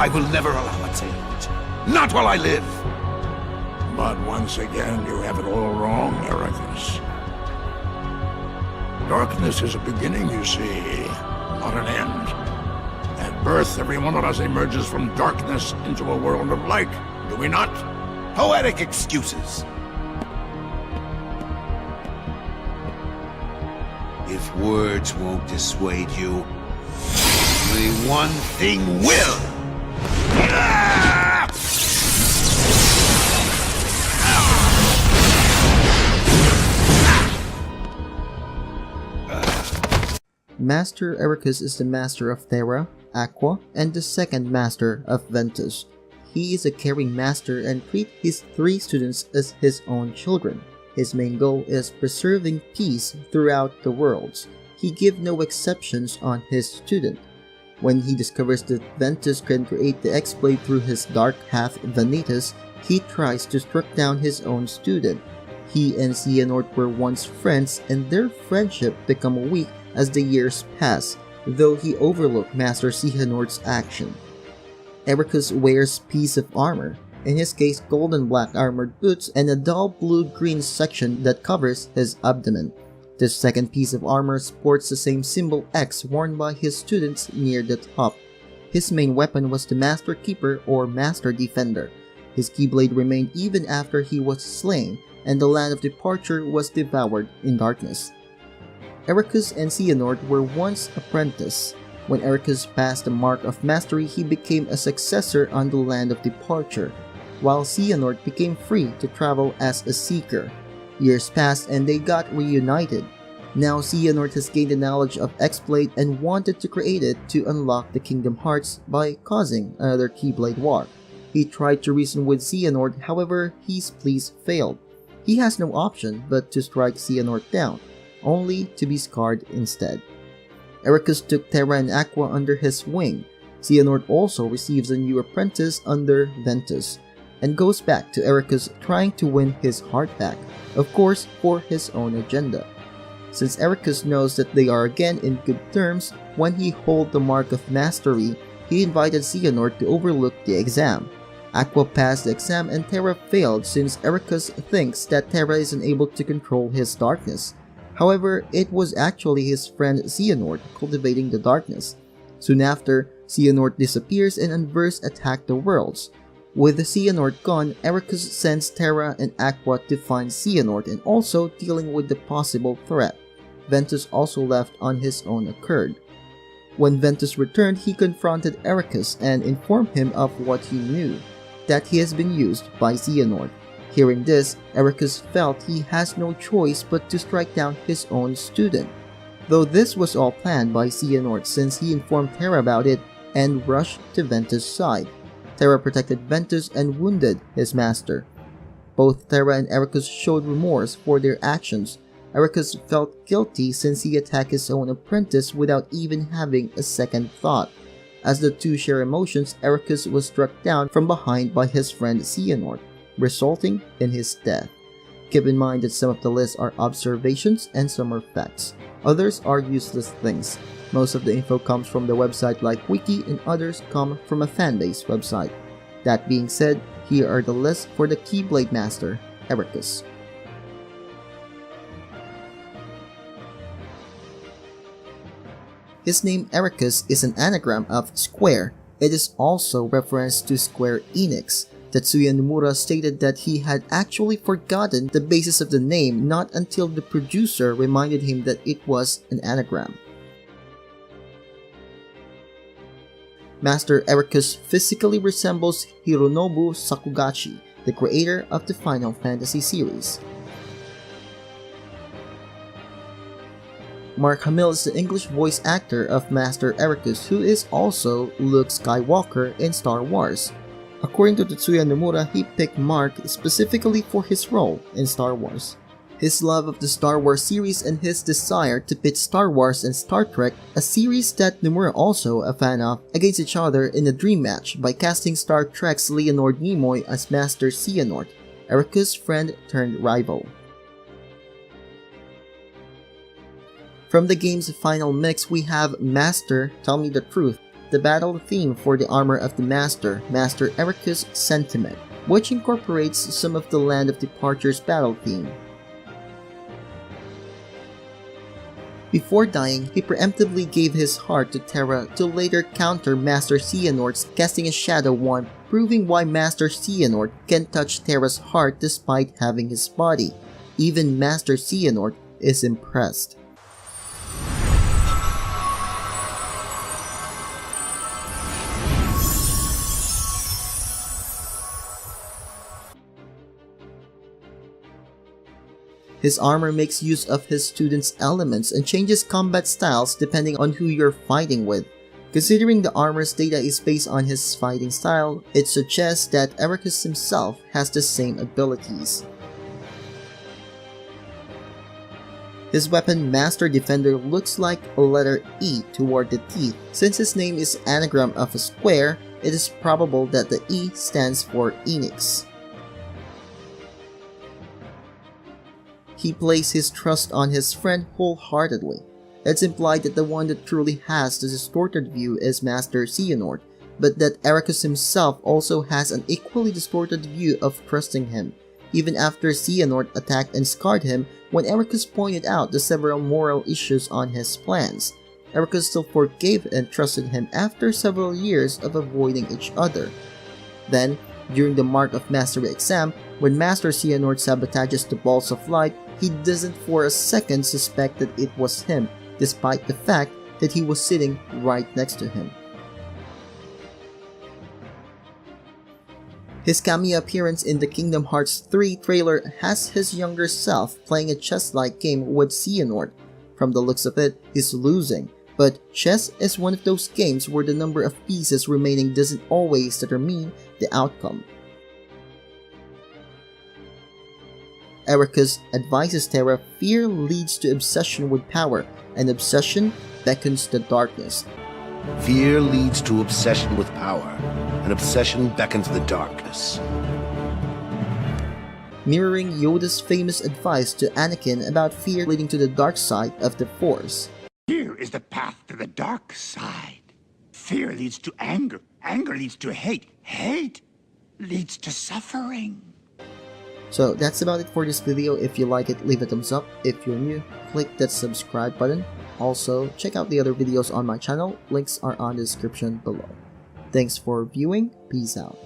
I will never allow a change. Not while I live! But once again, you have it all wrong, Eraqus. Darkness is a beginning, you see, not an end. At birth, every one of us emerges from darkness into a world of light, do we not? Poetic excuses. If words won't dissuade you, only one thing will! Master Eraqus is the master of Terra, Aqua, and the second master of Ventus. He is a caring master and treats his 3 students as his own children. His main goal is preserving peace throughout the worlds. He gives no exceptions on his student. When he discovers that Ventus can create the X-Blade through his dark half Vanitas, he tries to strike down his own student. He and Xehanort were once friends, and their friendship become weak as the years pass, though he overlooked Master Xehanort's action. Eraqus wears piece of armor, in his case golden black armored boots and a dull blue-green section that covers his abdomen. This second piece of armor sports the same symbol X worn by his students near the top. His main weapon was the Master Keeper or Master Defender. His Keyblade remained even after he was slain, and the land of departure was devoured in darkness. Eraqus and Xehanort were once apprentices. When Eraqus passed the mark of mastery, he became a successor on the land of departure, while Xehanort became free to travel as a seeker. Years passed and they got reunited. Now Xehanort has gained the knowledge of X-Blade and wanted to create it to unlock the Kingdom Hearts by causing another Keyblade War. He tried to reason with Xehanort, however his pleas failed. He has no option but to strike Xehanort down, only to be scarred instead. Eraqus took Terra and Aqua under his wing. Xehanort also receives a new apprentice under Ventus, and goes back to Eraqus trying to win his heart back, of course for his own agenda. Since Eraqus knows that they are again in good terms, when he holds the mark of mastery, he invited Xehanort to overlook the exam. Aqua passed the exam and Terra failed since Eraqus thinks that Terra is unable to control his darkness. However, it was actually his friend Xehanort cultivating the darkness. Soon after, Xehanort disappears and Unverse attack the worlds. With Xehanort gone, Eraqus sends Terra and Aqua to find Xehanort and also dealing with the possible threat. Ventus also left on his own accord. When Ventus returned, he confronted Eraqus and informed him of what he knew, that he has been used by Xehanort. Hearing this, Eraqus felt he has no choice but to strike down his own student. Though this was all planned by Xehanort since he informed Terra about it and rushed to Ventus' side. Terra protected Ventus and wounded his master. Both Terra and Eraqus showed remorse for their actions. Eraqus felt guilty since he attacked his own apprentice without even having a second thought. As the two share emotions, Eraqus was struck down from behind by his friend Xehanort, resulting in his death. Keep in mind that some of the lists are observations and some are facts. Others are useless things. Most of the info comes from the website like Wiki and others come from a fanbase website. That being said, here are the lists for the Keyblade Master, Eraqus. His name Eraqus is an anagram of Square. It is also reference to Square Enix. Tetsuya Nomura stated that he had actually forgotten the basis of the name not until the producer reminded him that it was an anagram. Master Eraqus physically resembles Hironobu Sakugachi, the creator of the Final Fantasy series. Mark Hamill is the English voice actor of Master Eraqus, who is also Luke Skywalker in Star Wars. According to Tetsuya Nomura, he picked Mark specifically for his role in Star Wars. His love of the Star Wars series and his desire to pit Star Wars and Star Trek, a series that Nomura also a fan of, against each other in a dream match by casting Star Trek's Leonard Nimoy as Master Xehanort, Eraqus' friend turned rival. From the game's final mix, we have Master Tell Me the Truth. the battle theme for the armor of the Master, Master Eraqus' Sentiment, which incorporates some of the Land of Departure's battle theme. Before dying, he preemptively gave his heart to Terra to later counter Master Xehanort's casting a Shadow Wand, proving why Master Xehanort can touch Terra's heart despite having his body. Even Master Xehanort is impressed. His armor makes use of his students' elements and changes combat styles depending on who you're fighting with. Considering the armor's data is based on his fighting style, it suggests that Eraqus himself has the same abilities. His weapon, Master Defender, looks like a letter E toward the teeth. Since his name is anagram of a square, it is probable that the E stands for Enix. He placed his trust on his friend wholeheartedly. It's implied that the one that truly has the distorted view is Master Xehanort, but that Eraqus himself also has an equally distorted view of trusting him, even after Xehanort attacked and scarred him when Eraqus pointed out the several moral issues on his plans. Eraqus still forgave and trusted him after several years of avoiding each other. Then, during the Mark of Mastery exam, when Master Xehanort sabotages the Balls of Light, he doesn't for a second suspect that it was him, despite the fact that he was sitting right next to him. His cameo appearance in the Kingdom Hearts 3 trailer has his younger self playing a chess-like game with Xehanort. From the looks of it, he's losing, but chess is one of those games where the number of pieces remaining doesn't always determine the outcome. Eraqus advises Terra fear leads to obsession with power, and obsession beckons the darkness. Fear leads to obsession with power, and obsession beckons the darkness. Mirroring Yoda's famous advice to Anakin about fear leading to the dark side of the Force. Fear is the path to the dark side. Fear leads to anger. Anger leads to hate. Hate leads to suffering. So that's about it for this video. If you like it, leave a thumbs up. If you're new, click that subscribe button. Also, check out the other videos on my channel. Links are on the description below. Thanks for viewing. Peace out.